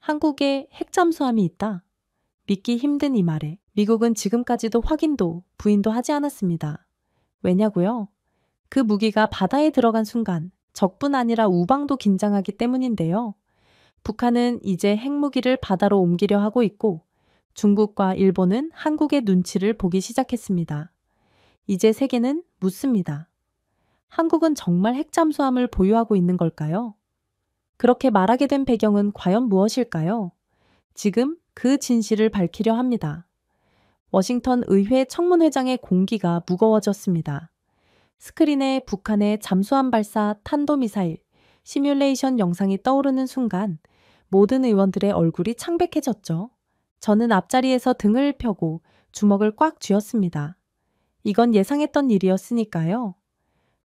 한국에 핵잠수함이 있다. 믿기 힘든 이 말에 미국은 지금까지도 확인도 부인도 하지 않았습니다. 왜냐고요? 그 무기가 바다에 들어간 순간 적뿐 아니라 우방도 긴장하기 때문인데요. 북한은 이제 핵무기를 바다로 옮기려 하고 있고 중국과 일본은 한국의 눈치를 보기 시작했습니다. 이제 세계는 묻습니다. 한국은 정말 핵잠수함을 보유하고 있는 걸까요? 그렇게 말하게 된 배경은 과연 무엇일까요? 지금 그 진실을 밝히려 합니다. 워싱턴 의회 청문회장의 공기가 무거워졌습니다. 스크린에 북한의 잠수함 발사 탄도미사일 시뮬레이션 영상이 떠오르는 순간 모든 의원들의 얼굴이 창백해졌죠. 저는 앞자리에서 등을 펴고 주먹을 꽉 쥐었습니다. 이건 예상했던 일이었으니까요.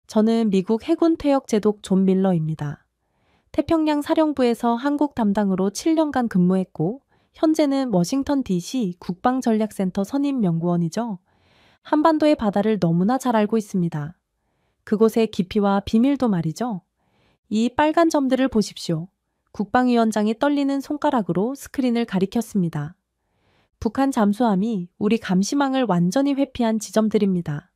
저는 미국 해군 퇴역 제독 존 밀러입니다. 태평양 사령부에서 한국 담당으로 7년간 근무했고 현재는 워싱턴 DC 국방전략센터 선임 연구원이죠. 한반도의 바다를 너무나 잘 알고 있습니다. 그곳의 깊이와 비밀도 말이죠. 이 빨간 점들을 보십시오. 국방위원장이 떨리는 손가락으로 스크린을 가리켰습니다. 북한 잠수함이 우리 감시망을 완전히 회피한 지점들입니다.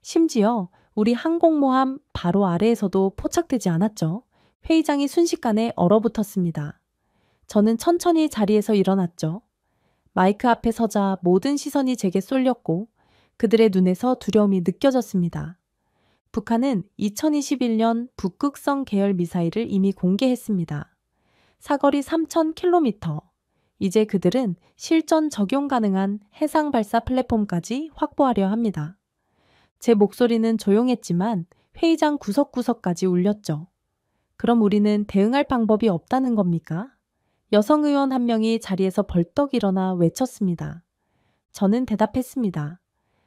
심지어 우리 항공모함 바로 아래에서도 포착되지 않았죠. 회의장이 순식간에 얼어붙었습니다. 저는 천천히 자리에서 일어났죠. 마이크 앞에 서자 모든 시선이 제게 쏠렸고 그들의 눈에서 두려움이 느껴졌습니다. 북한은 2021년 북극성 계열 미사일을 이미 공개했습니다. 사거리 3,000km. 이제 그들은 실전 적용 가능한 해상 발사 플랫폼까지 확보하려 합니다. 제 목소리는 조용했지만 회의장 구석구석까지 울렸죠. 그럼 우리는 대응할 방법이 없다는 겁니까? 여성 의원 한 명이 자리에서 벌떡 일어나 외쳤습니다. 저는 대답했습니다.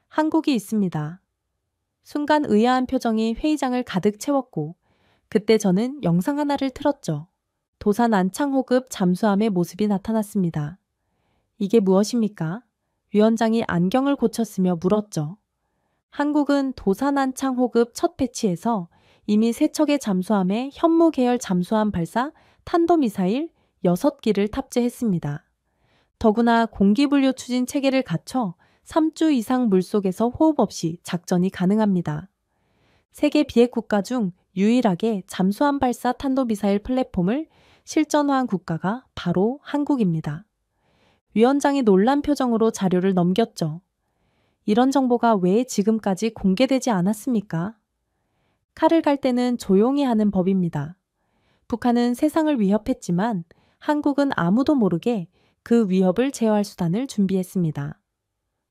한국이 있습니다. 순간 의아한 표정이 회의장을 가득 채웠고 그때 저는 영상 하나를 틀었죠. 도산 안창호급 잠수함의 모습이 나타났습니다. 이게 무엇입니까? 위원장이 안경을 고쳤으며 물었죠. 한국은 도산 안창호급 첫 배치에서 이미 세 척의 잠수함에 현무 계열 잠수함 발사 탄도미사일 6기를 탑재했습니다. 더구나 공기분류 추진 체계를 갖춰 3주 이상 물속에서 호흡 없이 작전이 가능합니다. 세계 비핵 국가 중 유일하게 잠수함 발사 탄도미사일 플랫폼을 실전화한 국가가 바로 한국입니다. 위원장이 놀란 표정으로 자료를 넘겼죠. 이런 정보가 왜 지금까지 공개되지 않았습니까? 칼을 갈 때는 조용히 하는 법입니다. 북한은 세상을 위협했지만 한국은 아무도 모르게 그 위협을 제어할 수단을 준비했습니다.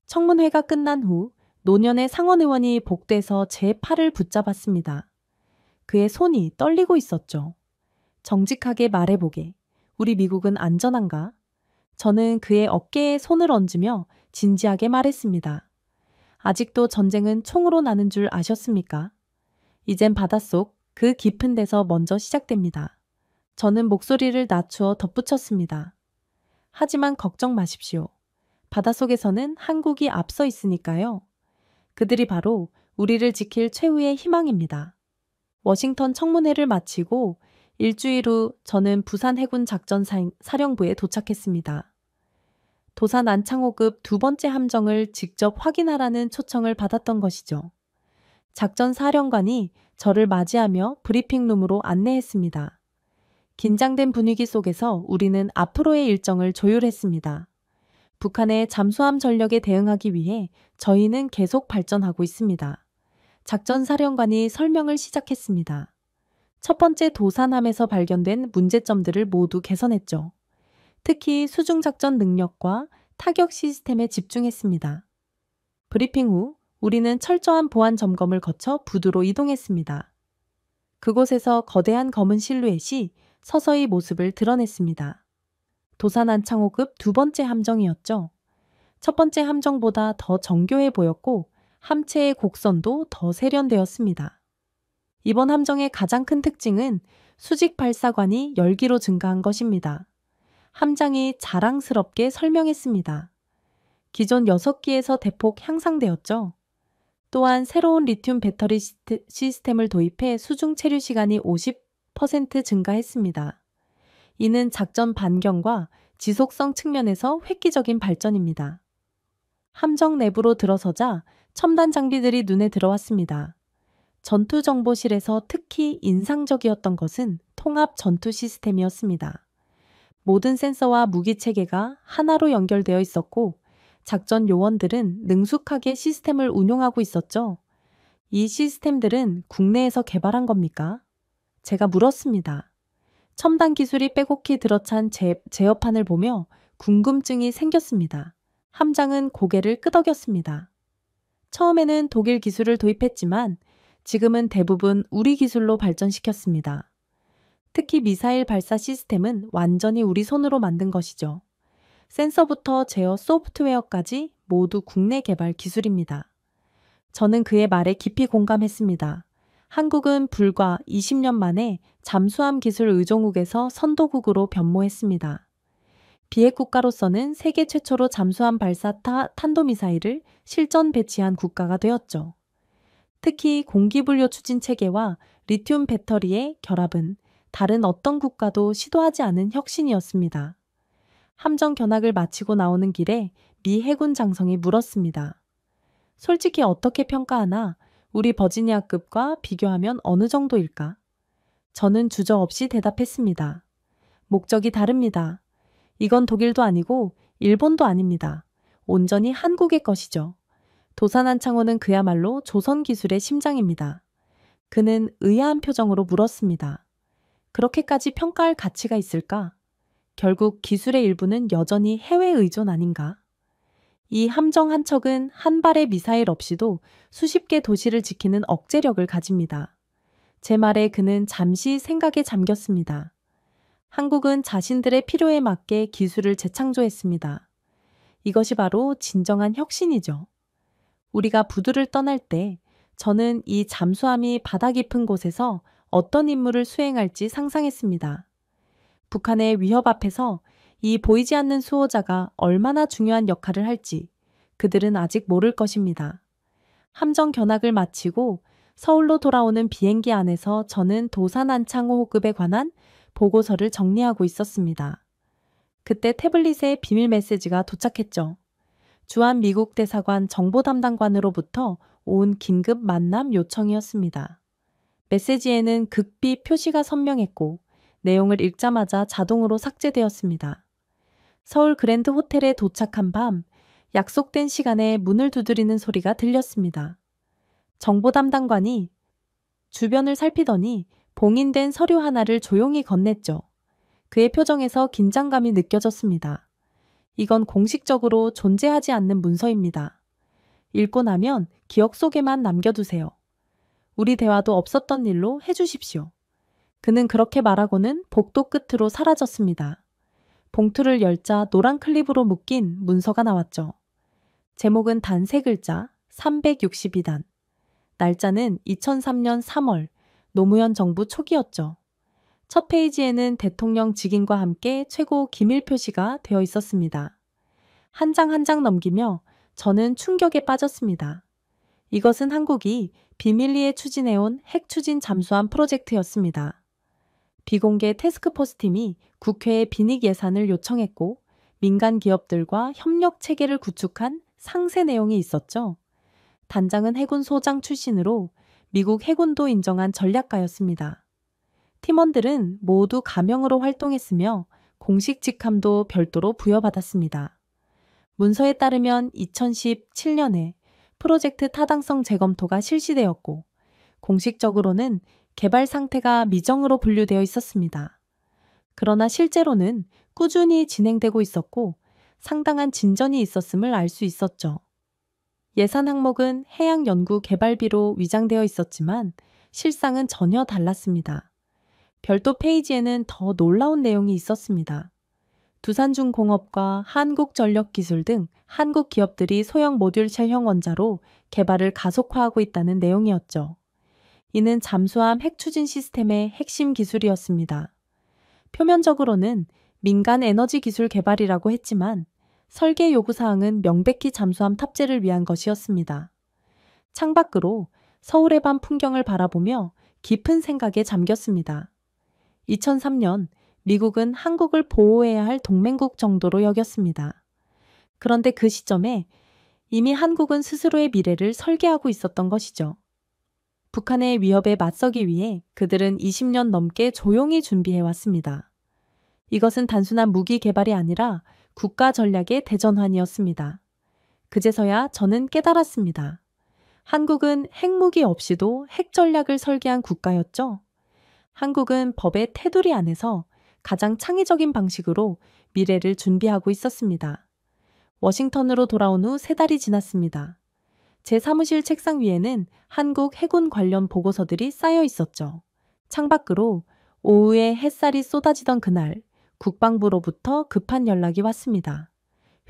청문회가 끝난 후 노년의 상원 의원이 복도에서 제 팔을 붙잡았습니다. 그의 손이 떨리고 있었죠. 정직하게 말해보게. 우리 미국은 안전한가? 저는 그의 어깨에 손을 얹으며 진지하게 말했습니다. 아직도 전쟁은 총으로 나는 줄 아셨습니까? 이젠 바닷속 그 깊은 데서 먼저 시작됩니다. 저는 목소리를 낮추어 덧붙였습니다. 하지만 걱정 마십시오. 바닷속에서는 한국이 앞서 있으니까요. 그들이 바로 우리를 지킬 최후의 희망입니다. 워싱턴 청문회를 마치고 일주일 후 저는 부산 해군 작전 사령부에 도착했습니다. 도산 안창호급 2번째 함정을 직접 확인하라는 초청을 받았던 것이죠. 작전 사령관이 저를 맞이하며 브리핑룸으로 안내했습니다. 긴장된 분위기 속에서 우리는 앞으로의 일정을 조율했습니다. 북한의 잠수함 전력에 대응하기 위해 저희는 계속 발전하고 있습니다. 작전 사령관이 설명을 시작했습니다. 첫 번째 도산함에서 발견된 문제점들을 모두 개선했죠. 특히 수중작전 능력과 타격 시스템에 집중했습니다. 브리핑 후 우리는 철저한 보안 점검을 거쳐 부두로 이동했습니다. 그곳에서 거대한 검은 실루엣이 서서히 모습을 드러냈습니다. 도산 안창호급 2번째 함정이었죠. 첫 번째 함정보다 더 정교해 보였고 함체의 곡선도 더 세련되었습니다. 이번 함정의 가장 큰 특징은 수직 발사관이 열기로 증가한 것입니다. 함장이 자랑스럽게 설명했습니다. 기존 6기에서 대폭 향상되었죠. 또한 새로운 리튬 배터리 시스템을 도입해 수중 체류 시간이 50% 증가했습니다. 이는 작전 반경과 지속성 측면에서 획기적인 발전입니다. 함정 내부로 들어서자 첨단 장비들이 눈에 들어왔습니다. 전투정보실에서 특히 인상적이었던 것은 통합 전투 시스템이었습니다. 모든 센서와 무기 체계가 하나로 연결되어 있었고 작전 요원들은 능숙하게 시스템을 운용하고 있었죠. 이 시스템들은 국내에서 개발한 겁니까? 제가 물었습니다. 첨단 기술이 빼곡히 들어찬 제어판을 보며 궁금증이 생겼습니다. 함장은 고개를 끄덕였습니다. 처음에는 독일 기술을 도입했지만 지금은 대부분 우리 기술로 발전시켰습니다. 특히 미사일 발사 시스템은 완전히 우리 손으로 만든 것이죠. 센서부터 제어 소프트웨어까지 모두 국내 개발 기술입니다. 저는 그의 말에 깊이 공감했습니다. 한국은 불과 20년 만에 잠수함 기술 의존국에서 선도국으로 변모했습니다. 비핵 국가로서는 세계 최초로 잠수함 발사 탄도미사일을 실전 배치한 국가가 되었죠. 특히 공기분료 추진 체계와 리튬 배터리의 결합은 다른 어떤 국가도 시도하지 않은 혁신이었습니다. 함정 견학을 마치고 나오는 길에 미 해군 장성이 물었습니다. 솔직히 어떻게 평가하나 우리 버지니아급과 비교하면 어느 정도일까? 저는 주저없이 대답했습니다. 목적이 다릅니다. 이건 독일도 아니고 일본도 아닙니다. 온전히 한국의 것이죠. 도산한창호는 그야말로 조선 기술의 심장입니다. 그는 의아한 표정으로 물었습니다. 그렇게까지 평가할 가치가 있을까? 결국 기술의 일부는 여전히 해외 의존 아닌가? 이 함정 한 척은 한 발의 미사일 없이도 수십 개 도시를 지키는 억제력을 가집니다. 제 말에 그는 잠시 생각에 잠겼습니다. 한국은 자신들의 필요에 맞게 기술을 재창조했습니다. 이것이 바로 진정한 혁신이죠. 우리가 부두를 떠날 때 저는 이 잠수함이 바다 깊은 곳에서 어떤 임무를 수행할지 상상했습니다. 북한의 위협 앞에서 이 보이지 않는 수호자가 얼마나 중요한 역할을 할지 그들은 아직 모를 것입니다. 함정 견학을 마치고 서울로 돌아오는 비행기 안에서 저는 도산안창호 호급에 관한 보고서를 정리하고 있었습니다. 그때 태블릿에 비밀 메시지가 도착했죠. 주한 미국 대사관 정보 담당관으로부터 온 긴급 만남 요청이었습니다. 메시지에는 극비 표시가 선명했고 내용을 읽자마자 자동으로 삭제되었습니다. 서울 그랜드 호텔에 도착한 밤 약속된 시간에 문을 두드리는 소리가 들렸습니다. 정보 담당관이 주변을 살피더니 봉인된 서류 하나를 조용히 건넸죠. 그의 표정에서 긴장감이 느껴졌습니다. 이건 공식적으로 존재하지 않는 문서입니다. 읽고 나면 기억 속에만 남겨두세요. 우리 대화도 없었던 일로 해주십시오. 그는 그렇게 말하고는 복도 끝으로 사라졌습니다. 봉투를 열자 노란 클립으로 묶인 문서가 나왔죠. 제목은 단 3글자 362단. 날짜는 2003년 3월 노무현 정부 초기였죠. 첫 페이지에는 대통령 직인과 함께 최고 기밀 표시가 되어 있었습니다. 한 장 한 장 넘기며 저는 충격에 빠졌습니다. 이것은 한국이 비밀리에 추진해온 핵 추진 잠수함 프로젝트였습니다. 비공개 태스크포스 팀이 국회에 비닉 예산을 요청했고 민간 기업들과 협력 체계를 구축한 상세 내용이 있었죠. 단장은 해군 소장 출신으로 미국 해군도 인정한 전략가였습니다. 팀원들은 모두 가명으로 활동했으며 공식 직함도 별도로 부여받았습니다. 문서에 따르면 2017년에 프로젝트 타당성 재검토가 실시되었고 공식적으로는 개발 상태가 미정으로 분류되어 있었습니다. 그러나 실제로는 꾸준히 진행되고 있었고 상당한 진전이 있었음을 알 수 있었죠. 예산 항목은 해양연구개발비로 위장되어 있었지만 실상은 전혀 달랐습니다. 별도 페이지에는 더 놀라운 내용이 있었습니다. 두산중공업과 한국전력기술 등 한국 기업들이 소형 모듈체형 원자로 개발을 가속화하고 있다는 내용이었죠. 이는 잠수함 핵추진 시스템의 핵심 기술이었습니다. 표면적으로는 민간 에너지 기술 개발이라고 했지만 설계 요구사항은 명백히 잠수함 탑재를 위한 것이었습니다. 창밖으로 서울의 밤 풍경을 바라보며 깊은 생각에 잠겼습니다. 2003년 미국은 한국을 보호해야 할 동맹국 정도로 여겼습니다. 그런데 그 시점에 이미 한국은 스스로의 미래를 설계하고 있었던 것이죠. 북한의 위협에 맞서기 위해 그들은 20년 넘게 조용히 준비해왔습니다. 이것은 단순한 무기 개발이 아니라 국가 전략의 대전환이었습니다. 그제서야 저는 깨달았습니다. 한국은 핵무기 없이도 핵 전략을 설계한 국가였죠. 한국은 법의 테두리 안에서 가장 창의적인 방식으로 미래를 준비하고 있었습니다. 워싱턴으로 돌아온 후 3달이 지났습니다. 제 사무실 책상 위에는 한국 해군 관련 보고서들이 쌓여 있었죠. 창밖으로 오후에 햇살이 쏟아지던 그날, 국방부로부터 급한 연락이 왔습니다.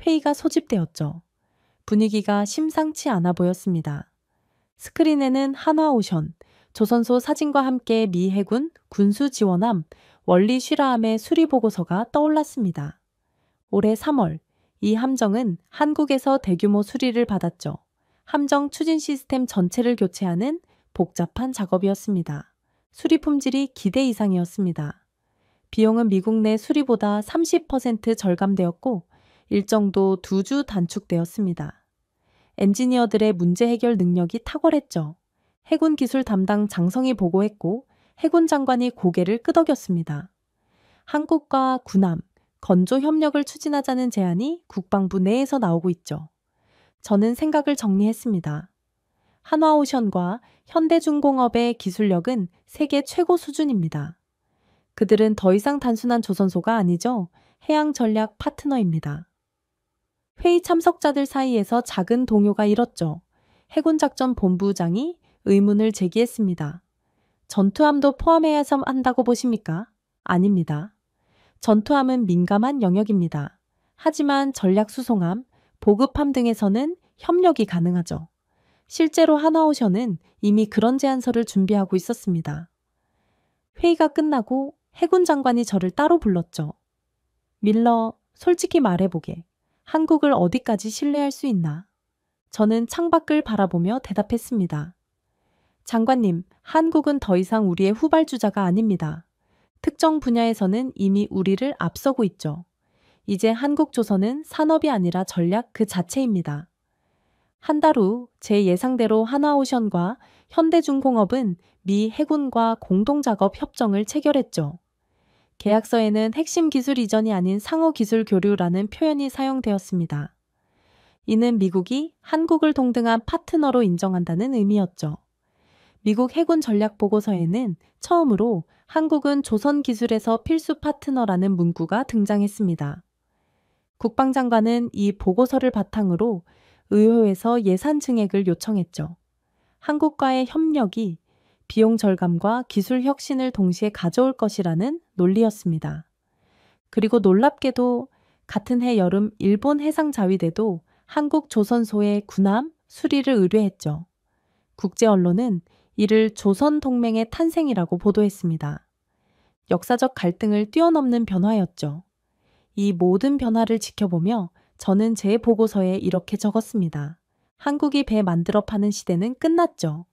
회의가 소집되었죠. 분위기가 심상치 않아 보였습니다. 스크린에는 한화오션, 조선소 사진과 함께 미 해군 군수 지원함 원리 쉬라함의 수리 보고서가 떠올랐습니다. 올해 3월, 이 함정은 한국에서 대규모 수리를 받았죠. 함정 추진 시스템 전체를 교체하는 복잡한 작업이었습니다. 수리 품질이 기대 이상이었습니다. 비용은 미국 내 수리보다 30% 절감되었고 일정도 2주 단축되었습니다. 엔지니어들의 문제 해결 능력이 탁월했죠. 해군 기술 담당 장성이 보고했고 해군 장관이 고개를 끄덕였습니다. 한국과 군함, 건조 협력을 추진하자는 제안이 국방부 내에서 나오고 있죠. 저는 생각을 정리했습니다. 한화오션과 현대중공업의 기술력은 세계 최고 수준입니다. 그들은 더 이상 단순한 조선소가 아니죠. 해양 전략 파트너입니다. 회의 참석자들 사이에서 작은 동요가 일었죠. 해군작전 본부장이 의문을 제기했습니다. 전투함도 포함해야 한다고 보십니까? 아닙니다. 전투함은 민감한 영역입니다. 하지만 전략수송함, 보급함 등에서는 협력이 가능하죠. 실제로 한화오션은 이미 그런 제안서를 준비하고 있었습니다. 회의가 끝나고 해군 장관이 저를 따로 불렀죠. 밀러, 솔직히 말해보게. 한국을 어디까지 신뢰할 수 있나? 저는 창밖을 바라보며 대답했습니다. 장관님, 한국은 더 이상 우리의 후발주자가 아닙니다. 특정 분야에서는 이미 우리를 앞서고 있죠. 이제 한국조선은 산업이 아니라 전략 그 자체입니다. 한 달 후 제 예상대로 한화오션과 현대중공업은 미 해군과 공동작업 협정을 체결했죠. 계약서에는 핵심 기술 이전이 아닌 상호 기술 교류라는 표현이 사용되었습니다. 이는 미국이 한국을 동등한 파트너로 인정한다는 의미였죠. 미국 해군 전략 보고서에는 처음으로 한국은 조선 기술에서 필수 파트너라는 문구가 등장했습니다. 국방장관은 이 보고서를 바탕으로 의회에서 예산 증액을 요청했죠. 한국과의 협력이 비용 절감과 기술 혁신을 동시에 가져올 것이라는 논리였습니다. 그리고 놀랍게도 같은 해 여름 일본 해상자위대도 한국 조선소의 군함 수리를 의뢰했죠. 국제 언론은 이를 조선 동맹의 탄생이라고 보도했습니다. 역사적 갈등을 뛰어넘는 변화였죠. 이 모든 변화를 지켜보며 저는 제 보고서에 이렇게 적었습니다. 한국이 배 만들어 파는 시대는 끝났죠.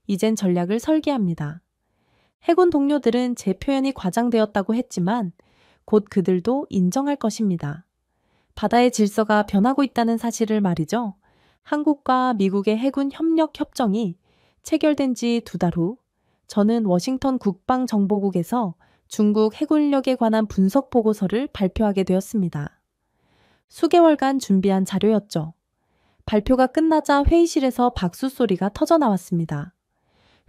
이젠 전략을 설계합니다. 해군 동료들은 제 표현이 과장되었다고 했지만 곧 그들도 인정할 것입니다. 바다의 질서가 변하고 있다는 사실을 말이죠. 한국과 미국의 해군 협력 협정이 체결된 지 2달 후 저는 워싱턴 국방정보국에서 중국 해군력에 관한 분석 보고서를 발표하게 되었습니다. 수개월간 준비한 자료였죠. 발표가 끝나자 회의실에서 박수 소리가 터져 나왔습니다.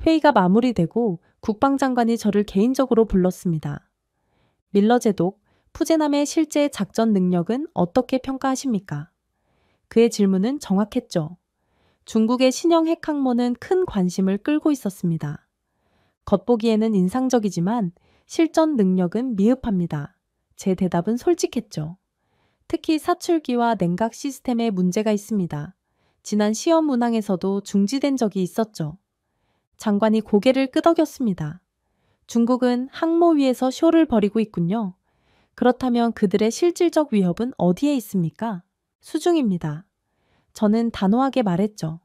회의가 마무리되고 국방장관이 저를 개인적으로 불렀습니다. 밀러 제독, 푸제남의 실제 작전 능력은 어떻게 평가하십니까? 그의 질문은 정확했죠. 중국의 신형 핵항모는 큰 관심을 끌고 있었습니다. 겉보기에는 인상적이지만 실전 능력은 미흡합니다. 제 대답은 솔직했죠. 특히 사출기와 냉각 시스템에 문제가 있습니다. 지난 시험 운항에서도 중지된 적이 있었죠. 장관이 고개를 끄덕였습니다. 중국은 항모 위에서 쇼를 벌이고 있군요. 그렇다면 그들의 실질적 위협은 어디에 있습니까? 수중입니다. 저는 단호하게 말했죠.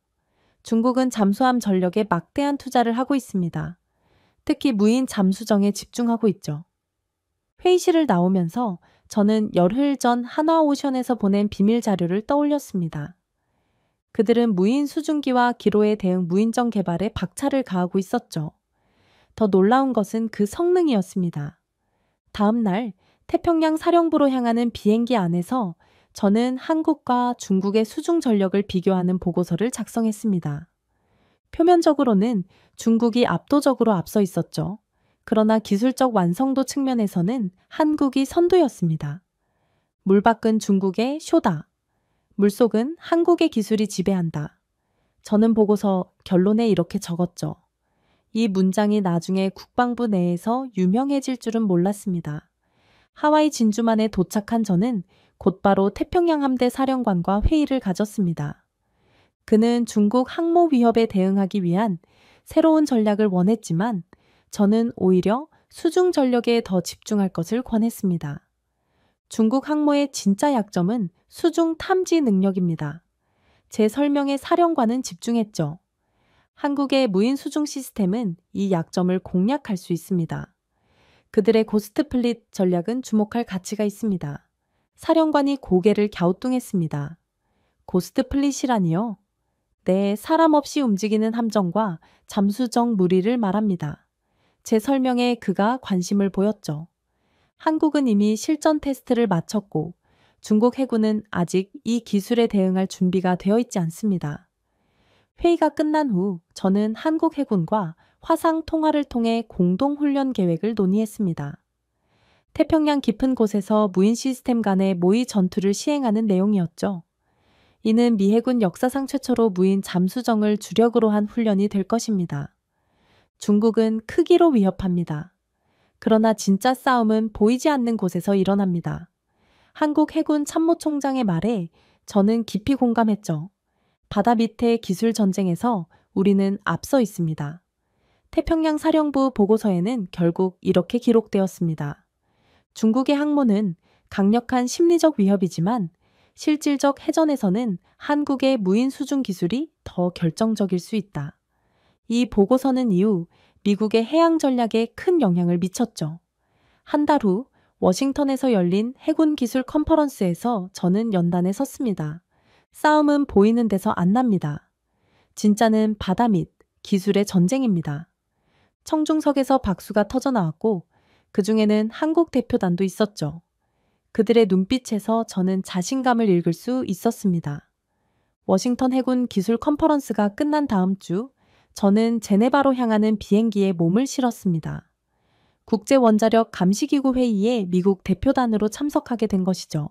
중국은 잠수함 전력에 막대한 투자를 하고 있습니다. 특히 무인 잠수정에 집중하고 있죠. 회의실을 나오면서 저는 열흘 전 한화오션에서 보낸 비밀 자료를 떠올렸습니다. 그들은 무인 수중기와 기로에 대응 무인정 개발에 박차를 가하고 있었죠. 더 놀라운 것은 그 성능이었습니다. 다음 날 태평양 사령부로 향하는 비행기 안에서 저는 한국과 중국의 수중 전력을 비교하는 보고서를 작성했습니다. 표면적으로는 중국이 압도적으로 앞서 있었죠. 그러나 기술적 완성도 측면에서는 한국이 선두였습니다. 물밖은 중국의 쇼다. 물속은 한국의 기술이 지배한다. 저는 보고서 결론에 이렇게 적었죠. 이 문장이 나중에 국방부 내에서 유명해질 줄은 몰랐습니다. 하와이 진주만에 도착한 저는 곧바로 태평양 함대 사령관과 회의를 가졌습니다. 그는 중국 항모 위협에 대응하기 위한 새로운 전략을 원했지만 저는 오히려 수중 전력에 더 집중할 것을 권했습니다. 중국 항모의 진짜 약점은 수중 탐지 능력입니다. 제 설명에 사령관은 집중했죠. 한국의 무인 수중 시스템은 이 약점을 공략할 수 있습니다. 그들의 고스트 플릿 전략은 주목할 가치가 있습니다. 사령관이 고개를 갸우뚱했습니다. 고스트 플릿이라니요? 네, 사람 없이 움직이는 함정과 잠수정 무리를 말합니다. 제 설명에 그가 관심을 보였죠. 한국은 이미 실전 테스트를 마쳤고 중국 해군은 아직 이 기술에 대응할 준비가 되어 있지 않습니다. 회의가 끝난 후 저는 한국 해군과 화상 통화를 통해 공동훈련 계획을 논의했습니다. 태평양 깊은 곳에서 무인 시스템 간의 모의 전투를 시행하는 내용이었죠. 이는 미 해군 역사상 최초로 무인 잠수정을 주력으로 한 훈련이 될 것입니다. 중국은 크기로 위협합니다. 그러나 진짜 싸움은 보이지 않는 곳에서 일어납니다. 한국 해군 참모총장의 말에 저는 깊이 공감했죠. 바다 밑의 기술 전쟁에서 우리는 앞서 있습니다. 태평양 사령부 보고서에는 결국 이렇게 기록되었습니다. 중국의 항모는 강력한 심리적 위협이지만 실질적 해전에서는 한국의 무인 수중 기술이 더 결정적일 수 있다. 이 보고서는 이후 미국의 해양 전략에 큰 영향을 미쳤죠. 한 달 후 워싱턴에서 열린 해군 기술 컨퍼런스에서 저는 연단에 섰습니다. 싸움은 보이는 데서 안 납니다. 진짜는 바다 밑 기술의 전쟁입니다. 청중석에서 박수가 터져 나왔고 그 중에는 한국 대표단도 있었죠. 그들의 눈빛에서 저는 자신감을 읽을 수 있었습니다. 워싱턴 해군 기술 컨퍼런스가 끝난 다음 주 저는 제네바로 향하는 비행기에 몸을 실었습니다. 국제원자력 감시기구 회의에 미국 대표단으로 참석하게 된 것이죠.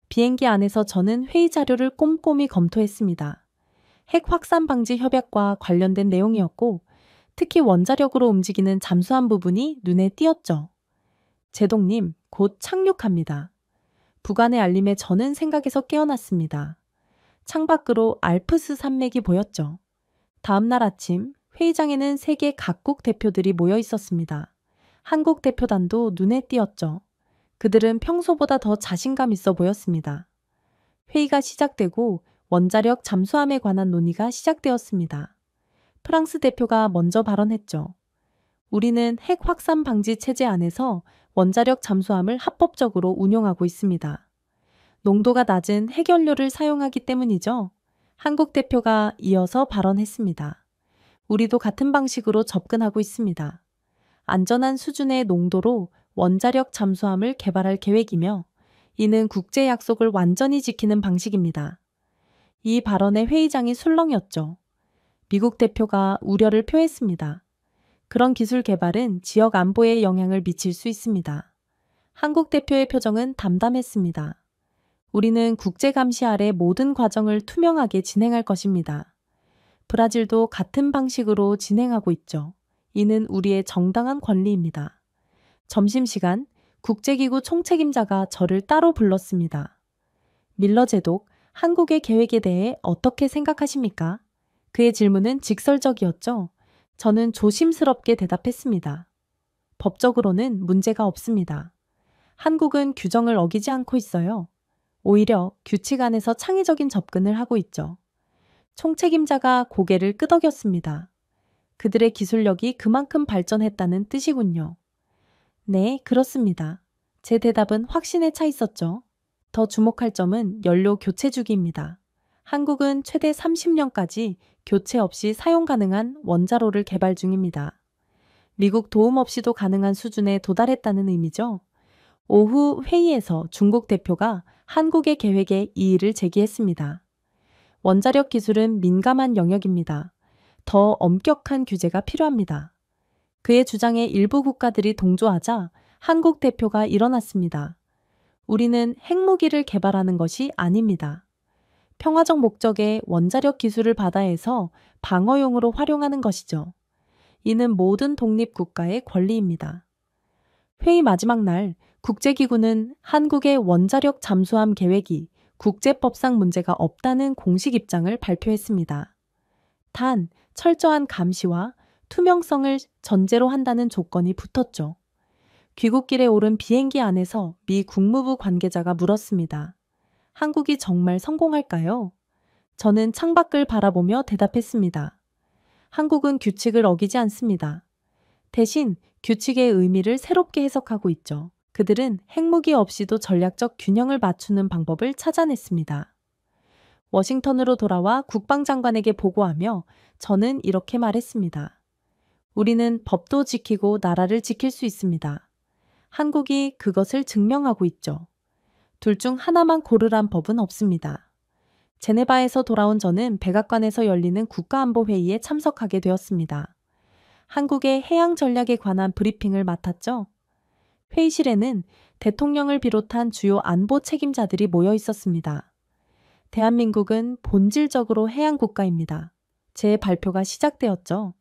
비행기 안에서 저는 회의 자료를 꼼꼼히 검토했습니다. 핵 확산 방지 협약과 관련된 내용이었고 특히 원자력으로 움직이는 잠수함 부분이 눈에 띄었죠. 제동님, 곧 착륙합니다. 부관의 알림에 저는 생각에서 깨어났습니다. 창밖으로 알프스 산맥이 보였죠. 다음 날 아침 회의장에는 세계 각국 대표들이 모여 있었습니다. 한국 대표단도 눈에 띄었죠. 그들은 평소보다 더 자신감 있어 보였습니다. 회의가 시작되고 원자력 잠수함에 관한 논의가 시작되었습니다. 프랑스 대표가 먼저 발언했죠. 우리는 핵 확산 방지 체제 안에서 원자력 잠수함을 합법적으로 운용하고 있습니다. 농도가 낮은 핵연료를 사용하기 때문이죠. 한국 대표가 이어서 발언했습니다. 우리도 같은 방식으로 접근하고 있습니다. 안전한 수준의 농도로 원자력 잠수함을 개발할 계획이며 이는 국제 약속을 완전히 지키는 방식입니다. 이 발언에 회의장이 술렁였죠. 미국 대표가 우려를 표했습니다. 그런 기술 개발은 지역 안보에 영향을 미칠 수 있습니다. 한국 대표의 표정은 담담했습니다. 우리는 국제 감시 아래 모든 과정을 투명하게 진행할 것입니다. 브라질도 같은 방식으로 진행하고 있죠. 이는 우리의 정당한 권리입니다. 점심시간 국제기구 총책임자가 저를 따로 불렀습니다. 밀러 제독, 한국의 계획에 대해 어떻게 생각하십니까? 그의 질문은 직설적이었죠. 저는 조심스럽게 대답했습니다. 법적으로는 문제가 없습니다. 한국은 규정을 어기지 않고 있어요. 오히려 규칙 안에서 창의적인 접근을 하고 있죠. 총책임자가 고개를 끄덕였습니다. 그들의 기술력이 그만큼 발전했다는 뜻이군요. 네, 그렇습니다. 제 대답은 확신에 차 있었죠. 더 주목할 점은 연료 교체 주기입니다. 한국은 최대 30년까지 교체 없이 사용 가능한 원자로를 개발 중입니다. 미국 도움 없이도 가능한 수준에 도달했다는 의미죠. 오후 회의에서 중국 대표가 한국의 계획에 이의를 제기했습니다. 원자력 기술은 민감한 영역입니다. 더 엄격한 규제가 필요합니다. 그의 주장에 일부 국가들이 동조하자 한국 대표가 일어났습니다. 우리는 핵무기를 개발하는 것이 아닙니다. 평화적 목적의 원자력 기술을 바다에서 방어용으로 활용하는 것이죠. 이는 모든 독립국가의 권리입니다. 회의 마지막 날 국제기구는 한국의 원자력 잠수함 계획이 국제법상 문제가 없다는 공식 입장을 발표했습니다. 단, 철저한 감시와 투명성을 전제로 한다는 조건이 붙었죠. 귀국길에 오른 비행기 안에서 미 국무부 관계자가 물었습니다. 한국이 정말 성공할까요? 저는 창밖을 바라보며 대답했습니다. 한국은 규칙을 어기지 않습니다. 대신 규칙의 의미를 새롭게 해석하고 있죠. 그들은 핵무기 없이도 전략적 균형을 맞추는 방법을 찾아냈습니다. 워싱턴으로 돌아와 국방장관에게 보고하며 저는 이렇게 말했습니다. 우리는 법도 지키고 나라를 지킬 수 있습니다. 한국이 그것을 증명하고 있죠. 둘 중 하나만 고르란 법은 없습니다. 제네바에서 돌아온 저는 백악관에서 열리는 국가안보회의에 참석하게 되었습니다. 한국의 해양 전략에 관한 브리핑을 맡았죠. 회의실에는 대통령을 비롯한 주요 안보 책임자들이 모여 있었습니다. 대한민국은 본질적으로 해양 국가입니다. 제 발표가 시작되었죠.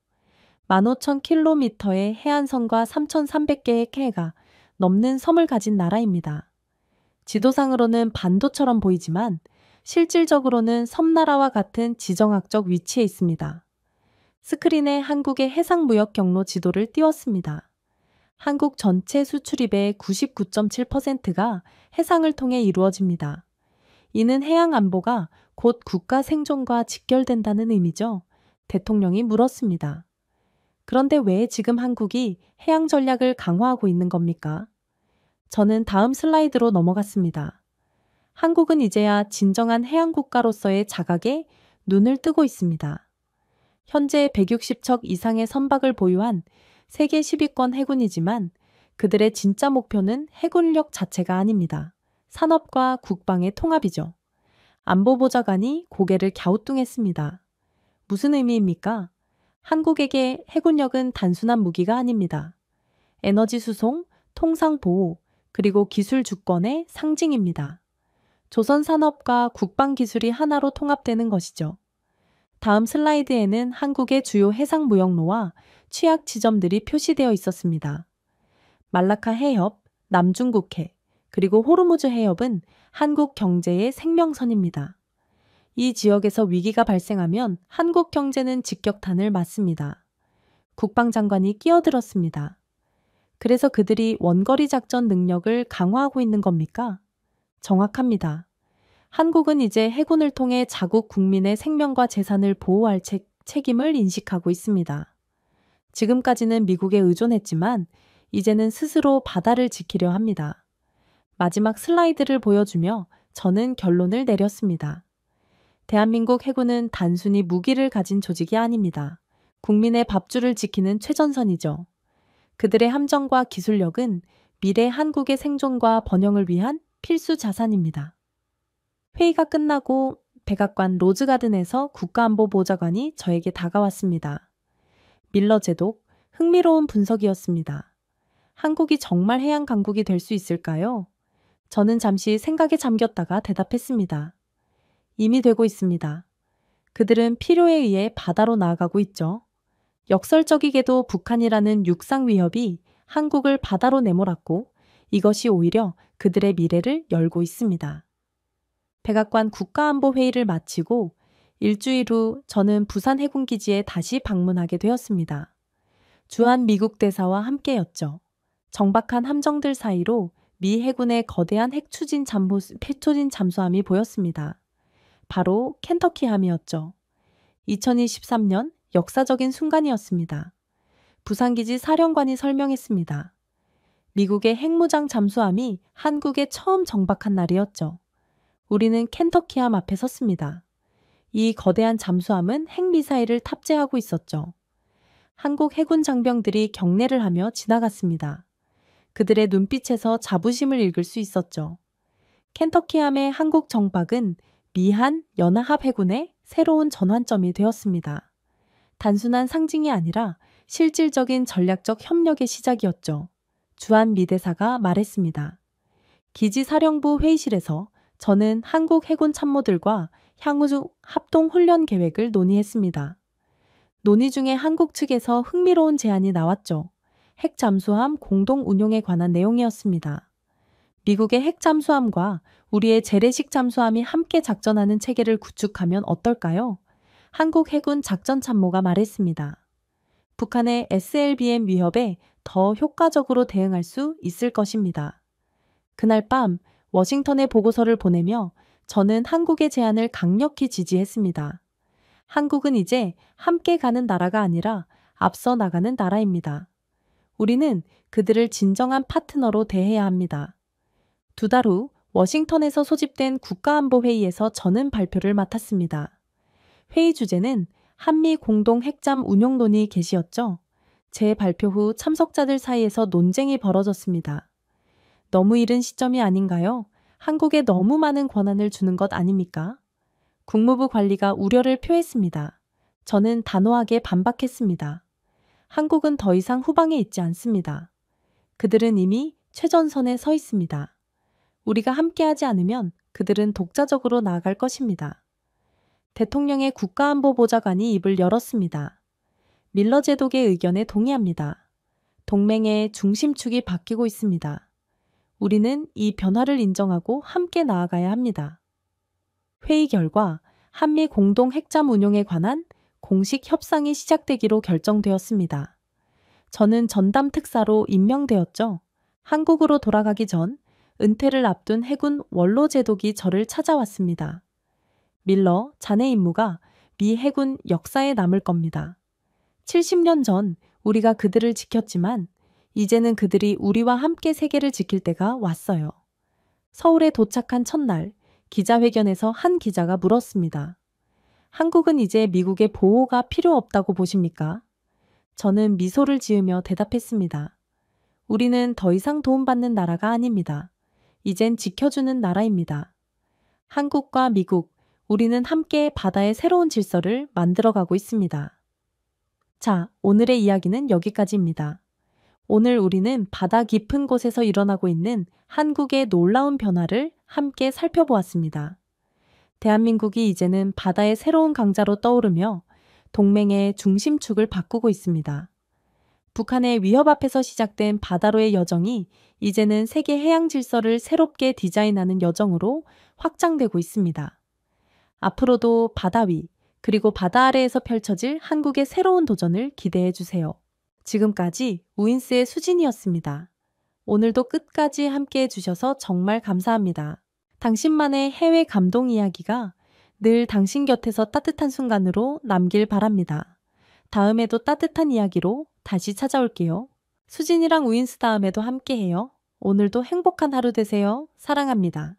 15,000km의 해안선과 3,300개의 해가 넘는 섬을 가진 나라입니다. 지도상으로는 반도처럼 보이지만 실질적으로는 섬나라와 같은 지정학적 위치에 있습니다. 스크린에 한국의 해상무역 경로 지도를 띄웠습니다. 한국 전체 수출입의 99.7%가 해상을 통해 이루어집니다. 이는 해양 안보가 곧 국가 생존과 직결된다는 의미죠. 대통령이 물었습니다. 그런데 왜 지금 한국이 해양 전략을 강화하고 있는 겁니까? 저는 다음 슬라이드로 넘어갔습니다. 한국은 이제야 진정한 해양 국가로서의 자각에 눈을 뜨고 있습니다. 현재 160척 이상의 선박을 보유한 세계 10위권 해군이지만 그들의 진짜 목표는 해군력 자체가 아닙니다. 산업과 국방의 통합이죠. 안보보좌관이 고개를 갸우뚱했습니다. 무슨 의미입니까? 한국에게 해군력은 단순한 무기가 아닙니다. 에너지 수송, 통상 보호, 그리고 기술 주권의 상징입니다. 조선 산업과 국방 기술이 하나로 통합되는 것이죠. 다음 슬라이드에는 한국의 주요 해상 무역로와 취약 지점들이 표시되어 있었습니다. 말라카 해협, 남중국해, 그리고 호르무즈 해협은 한국 경제의 생명선입니다. 이 지역에서 위기가 발생하면 한국 경제는 직격탄을 맞습니다. 국방장관이 끼어들었습니다. 그래서 그들이 원거리 작전 능력을 강화하고 있는 겁니까? 정확합니다. 한국은 이제 해군을 통해 자국 국민의 생명과 재산을 보호할 책임을 인식하고 있습니다. 지금까지는 미국에 의존했지만 이제는 스스로 바다를 지키려 합니다. 마지막 슬라이드를 보여주며 저는 결론을 내렸습니다. 대한민국 해군은 단순히 무기를 가진 조직이 아닙니다. 국민의 밥줄을 지키는 최전선이죠. 그들의 함정과 기술력은 미래 한국의 생존과 번영을 위한 필수 자산입니다. 회의가 끝나고 백악관 로즈가든에서 국가안보보좌관이 저에게 다가왔습니다. 밀러 제독, 흥미로운 분석이었습니다. 한국이 정말 해양 강국이 될 수 있을까요? 저는 잠시 생각에 잠겼다가 대답했습니다. 이미 되고 있습니다. 그들은 필요에 의해 바다로 나아가고 있죠. 역설적이게도 북한이라는 육상 위협이 한국을 바다로 내몰았고 이것이 오히려 그들의 미래를 열고 있습니다. 백악관 국가안보회의를 마치고 일주일 후 저는 부산 해군기지에 다시 방문하게 되었습니다. 주한 미국 대사와 함께였죠. 정박한 함정들 사이로 미 해군의 거대한 핵추진 잠수함이 보였습니다. 바로 켄터키함이었죠. 2023년 역사적인 순간이었습니다. 부산기지 사령관이 설명했습니다. 미국의 핵무장 잠수함이 한국에 처음 정박한 날이었죠. 우리는 켄터키함 앞에 섰습니다. 이 거대한 잠수함은 핵미사일을 탑재하고 있었죠. 한국 해군 장병들이 경례를 하며 지나갔습니다. 그들의 눈빛에서 자부심을 읽을 수 있었죠. 켄터키함의 한국 정박은 미한 연합 해군의 새로운 전환점이 되었습니다. 단순한 상징이 아니라 실질적인 전략적 협력의 시작이었죠. 주한 미 대사가 말했습니다. 기지사령부 회의실에서 저는 한국 해군 참모들과 향후 합동 훈련 계획을 논의했습니다. 논의 중에 한국 측에서 흥미로운 제안이 나왔죠. 핵 잠수함 공동 운용에 관한 내용이었습니다. 미국의 핵 잠수함과 우리의 재래식 잠수함이 함께 작전하는 체계를 구축하면 어떨까요? 한국 해군 작전참모가 말했습니다. 북한의 SLBM 위협에 더 효과적으로 대응할 수 있을 것입니다. 그날 밤 워싱턴에 보고서를 보내며 저는 한국의 제안을 강력히 지지했습니다. 한국은 이제 함께 가는 나라가 아니라 앞서 나가는 나라입니다. 우리는 그들을 진정한 파트너로 대해야 합니다. 2달 후 워싱턴에서 소집된 국가안보회의에서 저는 발표를 맡았습니다. 회의 주제는 한미 공동 핵잠 운용 논의 개시였죠. 제 발표 후 참석자들 사이에서 논쟁이 벌어졌습니다. 너무 이른 시점이 아닌가요? 한국에 너무 많은 권한을 주는 것 아닙니까? 국무부 관리가 우려를 표했습니다. 저는 단호하게 반박했습니다. 한국은 더 이상 후방에 있지 않습니다. 그들은 이미 최전선에 서 있습니다. 우리가 함께하지 않으면 그들은 독자적으로 나아갈 것입니다. 대통령의 국가안보보좌관이 입을 열었습니다. 밀러 제독의 의견에 동의합니다. 동맹의 중심축이 바뀌고 있습니다. 우리는 이 변화를 인정하고 함께 나아가야 합니다. 회의 결과 한미 공동 핵잠 운용에 관한 공식 협상이 시작되기로 결정되었습니다. 저는 전담 특사로 임명되었죠. 한국으로 돌아가기 전 은퇴를 앞둔 해군 원로 제독이 저를 찾아왔습니다. 밀러, 자네 임무가 미 해군 역사에 남을 겁니다. 70년 전 우리가 그들을 지켰지만 이제는 그들이 우리와 함께 세계를 지킬 때가 왔어요. 서울에 도착한 첫날 기자회견에서 한 기자가 물었습니다. 한국은 이제 미국의 보호가 필요 없다고 보십니까? 저는 미소를 지으며 대답했습니다. 우리는 더 이상 도움받는 나라가 아닙니다. 이젠 지켜주는 나라입니다. 한국과 미국, 우리는 함께 바다의 새로운 질서를 만들어가고 있습니다. 자, 오늘의 이야기는 여기까지입니다. 오늘 우리는 바다 깊은 곳에서 일어나고 있는 한국의 놀라운 변화를 함께 살펴보았습니다. 대한민국이 이제는 바다의 새로운 강자로 떠오르며 동맹의 중심축을 바꾸고 있습니다. 북한의 위협 앞에서 시작된 바다로의 여정이 이제는 세계 해양 질서를 새롭게 디자인하는 여정으로 확장되고 있습니다. 앞으로도 바다 위, 그리고 바다 아래에서 펼쳐질 한국의 새로운 도전을 기대해 주세요. 지금까지 우인스의 수진이었습니다. 오늘도 끝까지 함께 해주셔서 정말 감사합니다. 당신만의 해외 감동 이야기가 늘 당신 곁에서 따뜻한 순간으로 남길 바랍니다. 다음에도 따뜻한 이야기로 다시 찾아올게요. 수진이랑 우인스 다음에도 함께해요. 오늘도 행복한 하루 되세요. 사랑합니다.